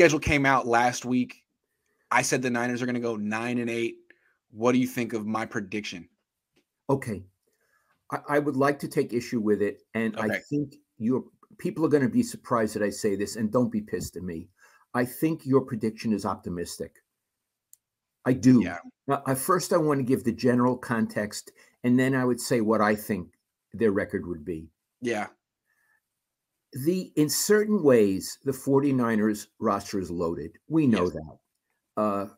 schedule came out last week. I said the Niners are going to go 9-8. What do you think of my prediction? Okay. I would like to take issue with it. And Okay. I think people are going to be surprised that I say this, and don't be pissed at me. I think your prediction is optimistic. I do. Yeah. Now, first, I want to give the general context, and then I would say what I think their record would be. Yeah. In certain ways, the 49ers roster is loaded. We know that.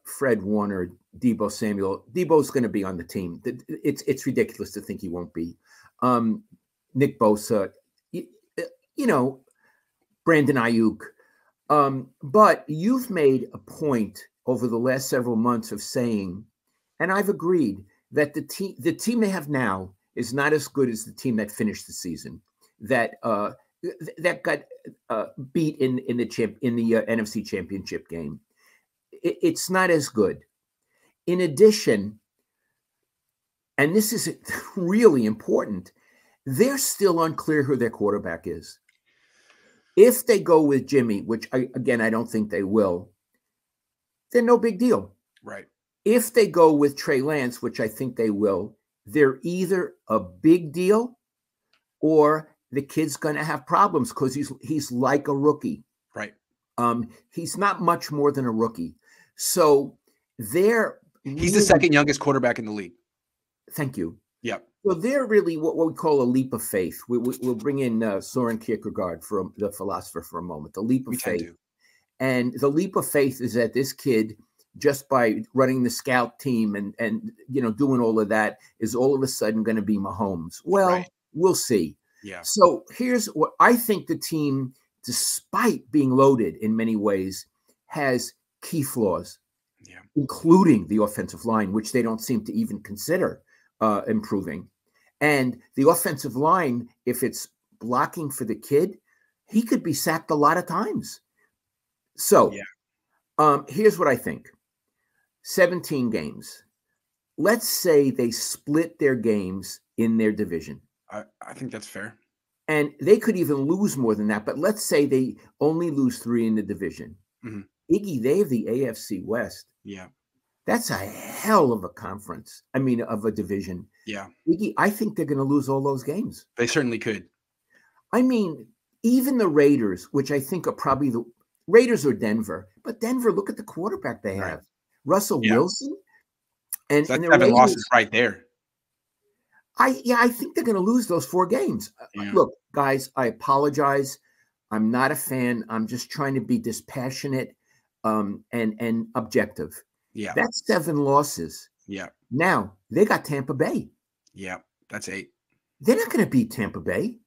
Fred Warner, Deebo Samuel. Deebo's going to be on the team. It's ridiculous to think he won't be. Nick Bosa, Brandon Ayuk. But you've made a point over the last several months of saying, and I've agreed, that the team they have now is not as good as the team that finished the season, that got beat in the NFC Championship game. It's not as good. In addition, and this is really important, they're still unclear who their quarterback is. If they go with Jimmy, which I don't think they will, then no big deal. Right. If they go with Trey Lance, which I think they will, they're either a big deal or the kid's going to have problems because he's like a rookie. Right. He's not much more than a rookie. So he's the second youngest quarterback in the league. Thank you. Yep. So they're really what we call a leap of faith. We'll bring in Soren Kierkegaard, the philosopher, for a moment. The leap of faith. And the leap of faith is that this kid, just by running the scout team and doing all of that, is all of a sudden going to be Mahomes. Well, We'll see. Yeah. So here's what I think: the team, despite being loaded in many ways, has key flaws, including the offensive line, which they don't seem to even consider improving. And the offensive line, if it's blocking for the kid, he could be sacked a lot of times. So here's what I think. 17 games. Let's say they split their games in their division. I think that's fair. And they could even lose more than that. But let's say they only lose 3 in the division. Mm-hmm. Iggy, they have the AFC West. Yeah. That's a hell of a conference. I mean, of a division. Yeah. Iggy, I think they're going to lose all those games. They certainly could. I mean, even the Raiders, which I think are probably the Raiders or Denver. But Denver, look at the quarterback they have. Russell Wilson. And that's the 7 Raiders, losses right there. I think they're going to lose those 4 games. Yeah. Look, guys, I apologize. I'm not a fan. I'm just trying to be dispassionate and objective. Yeah. That's 7 losses. Yeah. Now, they got Tampa Bay. Yeah, that's 8. They're not going to beat Tampa Bay.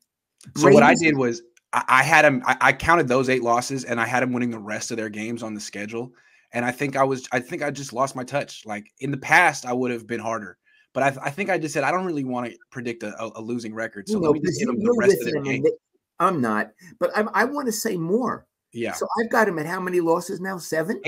So what I did was I had them. I counted those 8 losses, and I had them winning the rest of their games on the schedule. And I think I just lost my touch. Like in the past, I would have been harder. But I think I just said I don't really want to predict a losing record. So let me just give them the rest of their game. I'm not, but I want to say more. Yeah. So I've got them at how many losses now? 7?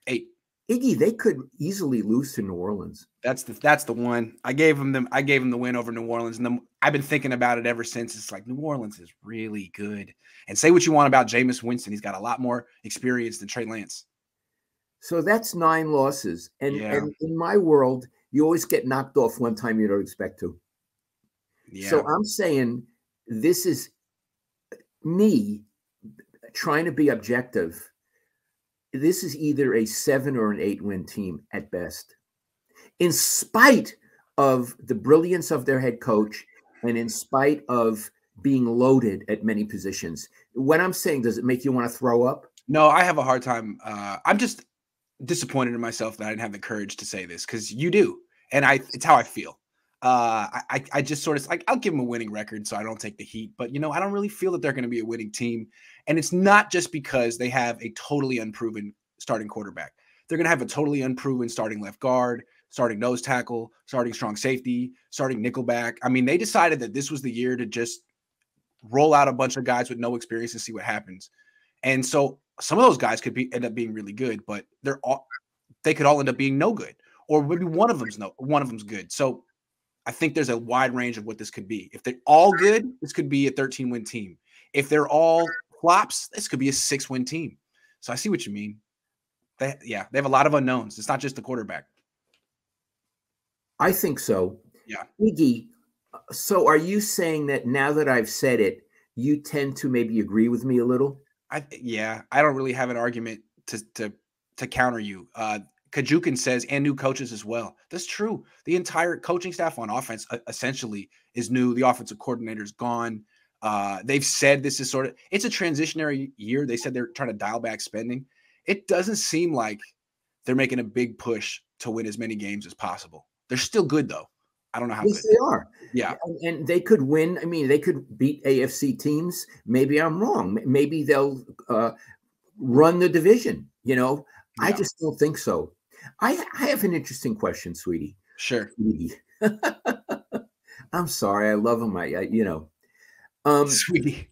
8. Iggy, they could easily lose to New Orleans. That's the one. I gave them the win over New Orleans, and I've been thinking about it ever since. It's like New Orleans is really good. And say what you want about Jameis Winston, he's got a lot more experience than Trey Lance. So that's 9 losses, and in my world, you always get knocked off one time you don't expect to. Yeah. So I'm saying this is me trying to be objective. This is either a 7 or an 8 win team at best, in spite of the brilliance of their head coach and in spite of being loaded at many positions. When I'm saying, does it make you want to throw up? No, I have a hard time. I'm just disappointed in myself that I didn't have the courage to say this, because you do. And it's how I feel. I just sort of like, I'll give them a winning record so I don't take the heat, but I don't really feel that they're going to be a winning team. And it's not just because they have a totally unproven starting quarterback. They're going to have a totally unproven starting left guard, starting nose tackle, starting strong safety, starting nickelback. I mean, they decided that this was the year to just roll out a bunch of guys with no experience and see what happens. And so some of those guys could end up being really good, but they could all end up being no good, or maybe one of them's good. So I think there's a wide range of what this could be. If they're all good, this could be a 13-win team. If they're all flops, this could be a 6-win team. So I see what you mean. They have a lot of unknowns. It's not just the quarterback. I think so. Yeah. Iggy, so are you saying that now that I've said it, you tend to maybe agree with me a little? I don't really have an argument to counter you. Kajukin says, and new coaches as well. That's true. The entire coaching staff on offense essentially is new. The offensive coordinator is gone. They've said this is it's a transitionary year. They said they're trying to dial back spending. It doesn't seem like they're making a big push to win as many games as possible. They're still good though. I don't know how Yes, good they are. Yeah. And they could win. I mean, they could beat AFC teams. Maybe I'm wrong. Maybe they'll run the division. Yeah. I just don't think so. I have an interesting question, sweetie. Sure. Sweetie. I'm sorry. I love him. Sweetie.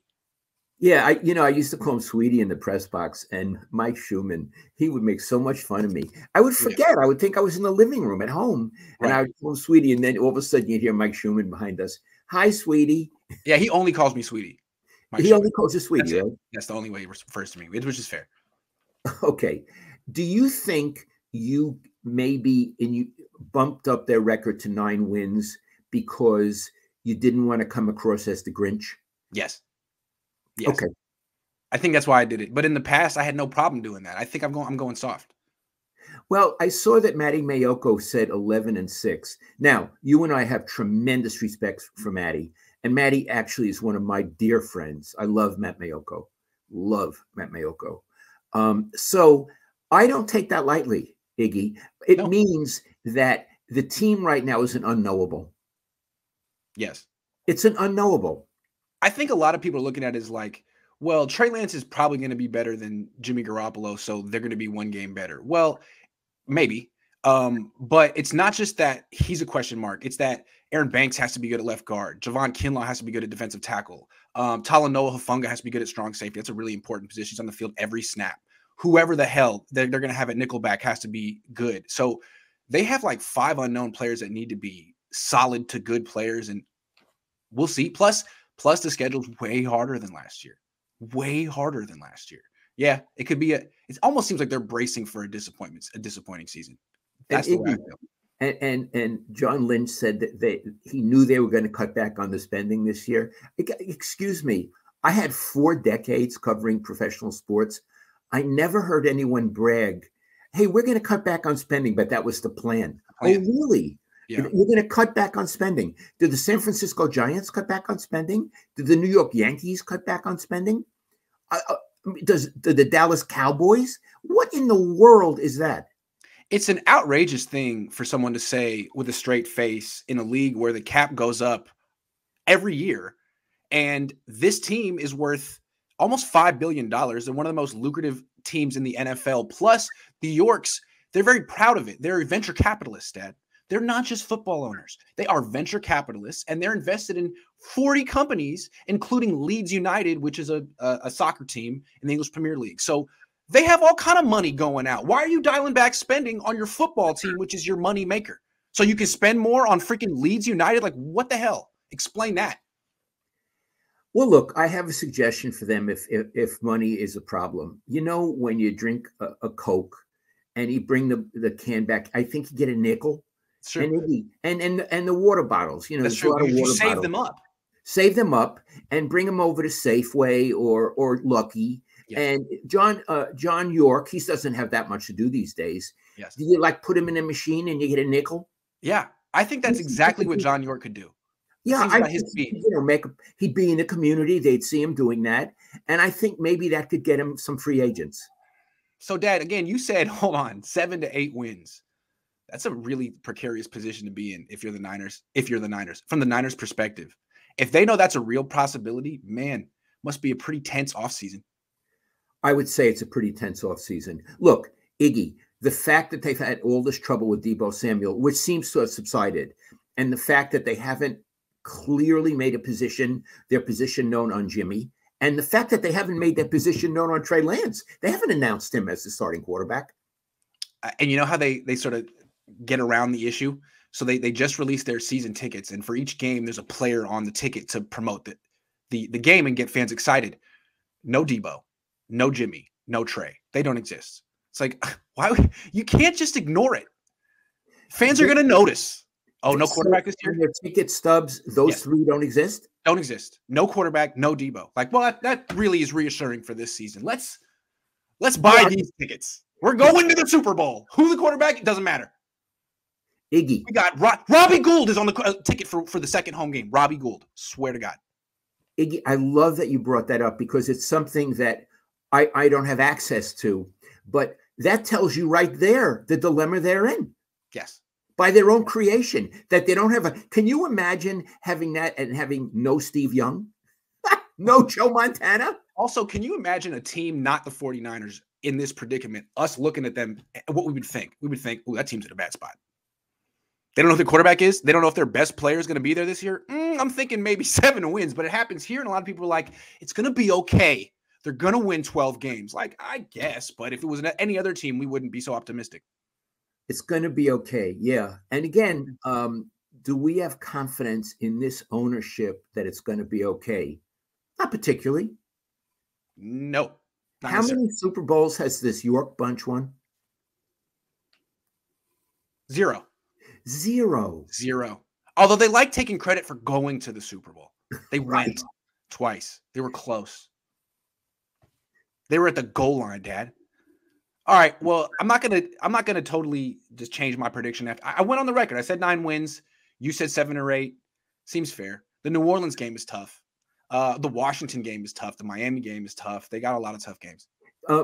Yeah, I used to call him Sweetie in the press box, and Mike Schumann, he would make so much fun of me. I would forget. Yeah. I would think I was in the living room at home, and I would call him Sweetie, and then all of a sudden you'd hear Mike Schumann behind us. Hi, Sweetie. Yeah, he only calls me Sweetie. He only calls you Sweetie, That's right? That's the only way he refers to me, which is fair. Okay. Do you think you you bumped up their record to 9 wins because you didn't want to come across as the Grinch? Yes. Yes. Okay. I think that's why I did it. But in the past, I had no problem doing that. I think I'm going soft. Well, I saw that Matty Mayoko said 11-6. Now, you and I have tremendous respect for Matty, and Matty actually is one of my dear friends. I love Matt Mayoko. Love Matt Mayoko. So I don't take that lightly, Iggy. It means that the team right now is an unknowable. Yes. It's an unknowable. I think a lot of people are looking at it as like, well, Trey Lance is probably going to be better than Jimmy Garoppolo, so they're going to be one game better. Well, maybe. But it's not just that he's a question mark. It's that Aaron Banks has to be good at left guard. Javon Kinlaw has to be good at defensive tackle. Talanoa Hufanga has to be good at strong safety. That's a really important position. He's on the field every snap. Whoever the hell they're going to have at nickelback has to be good. So they have like 5 unknown players that need to be solid to good players, and we'll see. Plus the schedule's way harder than last year. Way harder than last year. Yeah, it could be it almost seems like they're bracing for a disappointing season. That's the way I feel. And John Lynch said that he knew they were going to cut back on the spending this year. Excuse me. I had 4 decades covering professional sports. I never heard anyone brag, hey, we're going to cut back on spending, but that was the plan. Oh, really? Yeah. We're going to cut back on spending. Did the San Francisco Giants cut back on spending? Did the New York Yankees cut back on spending? Did the Dallas Cowboys? What in the world is that? It's an outrageous thing for someone to say with a straight face in a league where the cap goes up every year. And this team is worth almost $5 billion. They're one of the most lucrative teams in the NFL. Plus, the Yorks, they're very proud of it. They're venture capitalists, Dad. They're not just football owners. They are venture capitalists, and they're invested in 40 companies, including Leeds United, which is a soccer team in the English Premier League. So they have all kind of money going out. Why are you dialing back spending on your football team, which is your money maker? So you can spend more on freaking Leeds United? Like, what the hell? Explain that. Well, look, I have a suggestion for them if money is a problem. You know, when you drink a Coke and you bring the can back, I think you get a nickel. Sure. And the water bottels, that's true. You save them up. Save them up and bring them over to Safeway or Lucky. Yeah. And John York, he doesn't have that much to do these days. Yes. Do you like put him in a machine and you get a nickel? Yeah, I think that's exactly what John York could do. Yeah, he'd be in the community. They'd see him doing that, and I think maybe that could get him some free agents. So, Dad, again, you said, hold on, 7 to 8 wins. That's a really precarious position to be in if you're the Niners. From the Niners' perspective, if they know that's a real possibility, man, must be a pretty tense offseason. I would say it's a pretty tense offseason. Look, Iggy, the fact that they've had all this trouble with Deebo Samuel, which seems to have subsided, and the fact that they haven't clearly made their position known on Jimmy, and the fact that they haven't made their position known on Trey Lance. They haven't announced him as the starting quarterback. And you know how they sort of get around the issue? So they just released their season tickets, and for each game, there's a player on the ticket to promote the game and get fans excited. No Deebo, no Jimmy, no Trey. They don't exist. It's like, why you can't just ignore it. Fans are going to notice. Oh, no quarterback this year? And their ticket stubs, those three don't exist? Don't exist. No quarterback, no Debo. Like, well, that really is reassuring for this season. Let's buy these tickets. We're going to the Super Bowl. Who the quarterback? It doesn't matter. Iggy. We got Robbie Gould is on the ticket for the second home game. Robbie Gould. Swear to God. Iggy, I love that you brought that up because it's something that I don't have access to. But that tells you right there the dilemma they're in. Yes. By their own creation, that they don't have a. Can you imagine having that and having no Steve Young? No Joe Montana? Also, can you imagine a team not the 49ers in this predicament, us looking at them, what we would think? We would think, oh, that team's in a bad spot. They don't know who their quarterback is. They don't know if their best player is going to be there this year. I'm thinking maybe 7 wins, but it happens here, and a lot of people are like, it's going to be okay. They're going to win 12 games. Like, I guess, but if it was any other team, we wouldn't be so optimistic. It's going to be okay. Yeah. And again, do we have confidence in this ownership that it's going to be okay? Not particularly. No. How many Super Bowls has this York bunch won? Zero. Although they like taking credit for going to the Super Bowl. They went twice. They were close. They were at the goal line, Dad. All right. Well, I'm not gonna totally just change my prediction. I went on the record. I said 9 wins. You said 7 or 8. Seems fair. The New Orleans game is tough. The Washington game is tough. The Miami game is tough. They got a lot of tough games.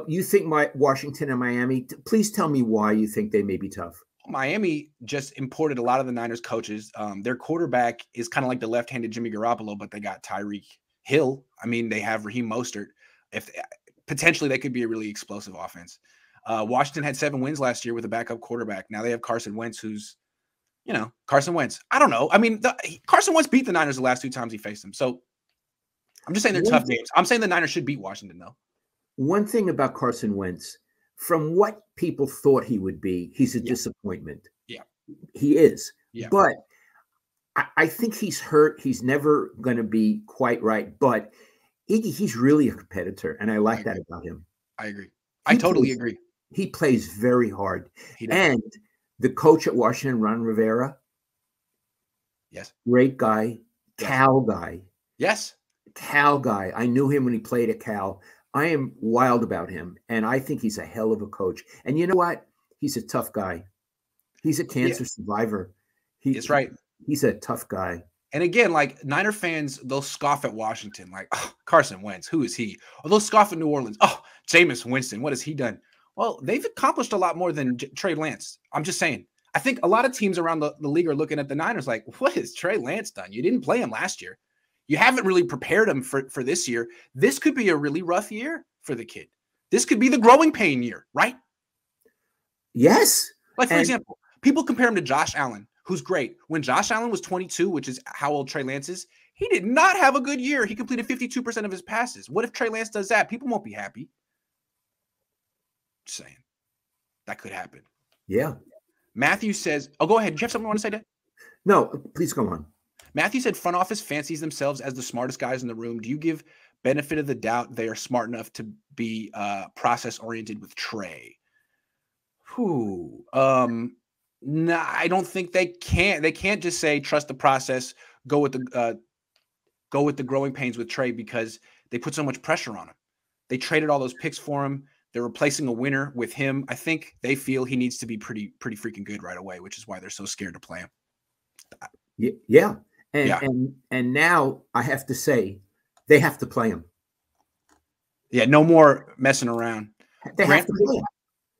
You think Washington and Miami? Please tell me why you think they may be tough. Miami just imported a lot of the Niners coaches. Their quarterback is kind of like the left-handed Jimmy Garoppolo, but they got Tyreek Hill. I mean, they have Raheem Mostert. Potentially they could be a really explosive offense. Washington had 7 wins last year with a backup quarterback. Now they have Carson Wentz, who's, Carson Wentz. I don't know. I mean, Carson Wentz beat the Niners the last 2 times he faced them. So I'm just saying they're tough games. I'm saying the Niners should beat Washington, though. One thing about Carson Wentz, from what people thought he would be, he's a disappointment. Yeah. He is. Yeah. But I think he's hurt. He's never going to be quite right. But Iggy, he's really a competitor, and I like that about him. I agree. I totally agree. He plays very hard. And the coach at Washington, Ron Rivera, great guy, Cal guy. Yes. Cal guy. I knew him when he played at Cal. I am wild about him, and I think he's a hell of a coach. And you know what? He's a tough guy. He's a cancer survivor. That's right. He's a tough guy. And again, like Niner fans, they'll scoff at Washington, like, oh, Carson Wentz, who is he? Or they'll scoff at New Orleans. Oh, Jameis Winston, what has he done? Well, they've accomplished a lot more than Trey Lance. I'm just saying. I think a lot of teams around the league are looking at the Niners like, what has Trey Lance done? You didn't play him last year. You haven't really prepared him for this year. This could be a really rough year for the kid. This could be the growing pain year, right? Yes. Like, for example, people compare him to Josh Allen, who's great. When Josh Allen was 22, which is how old Trey Lance is, he did not have a good year. He completed 52% of his passes. What if Trey Lance does that? People won't be happy. Just saying. That could happen. Yeah. Matthew says, oh, go ahead. Do you have something you want to say, Dad? No, please go on. Matthew said front office fancies themselves as the smartest guys in the room. Do you give benefit of the doubt they are smart enough to be process-oriented with Trey? No, I don't think they can. They can't just say trust the process, go with the growing pains with Trey because they put so much pressure on him. They traded all those picks for him. They're replacing a winner with him. I think they feel he needs to be pretty freaking good right away, which is why they're so scared to play him. Yeah. And now I have to say they have to play him. Yeah, no more messing around. They have to play him.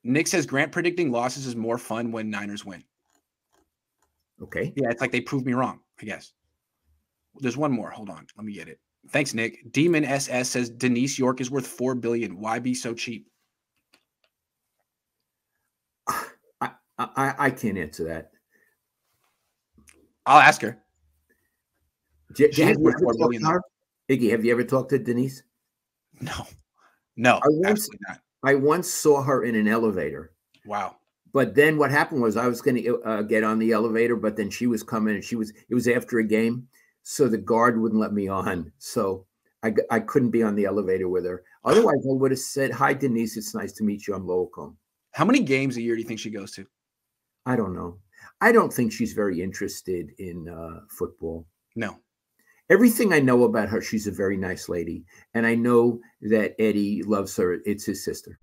Nick says Grant predicting losses is more fun when Niners win. Okay. Yeah, it's like they proved me wrong, I guess. There's one more. Hold on. Let me get it. Thanks, Nick. Demon SS says Denise York is worth $4 billion. Why be so cheap? I can't answer that. I'll ask her. Iggy, have you ever talked to Denise? No, absolutely not. I once saw her in an elevator. Wow. But then what happened was I was going to get on the elevator, but then she was coming and it was after a game. So the guard wouldn't let me on. So I couldn't be on the elevator with her. Otherwise, I would have said, "Hi, Denise. It's nice to meet you. I'm Lowell Cohn." How many games a year do you think she goes to? I don't know. I don't think she's very interested in football. No. Everything I know about her, she's a very nice lady. And I know that Eddie loves her. It's his sister.